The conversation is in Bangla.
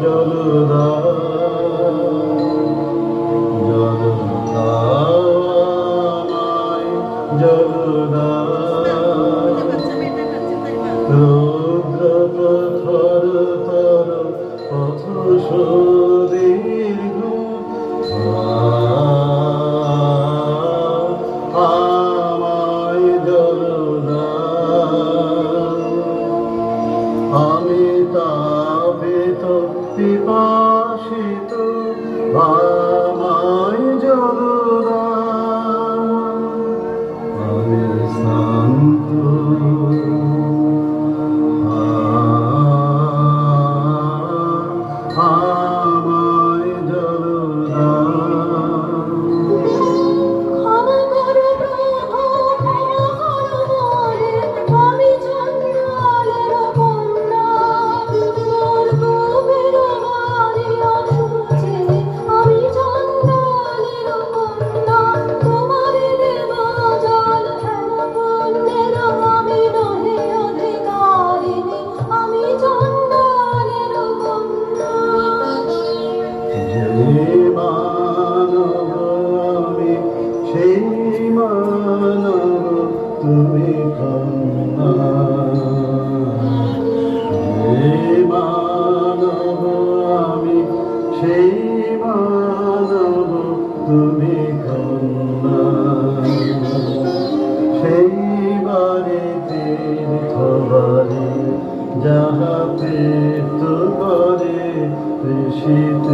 জলদাও আমায় জলদাও রৌদ্র প্রখর তর পথ সুদীর্ঘ আমায় জলদাও আমি তাপিত পিপাসিত আমায় জলদাও আমি শান্ত আমায় সেই মানব তুমি কন্যা মানব আমি সেই মানব তুমি কন্যা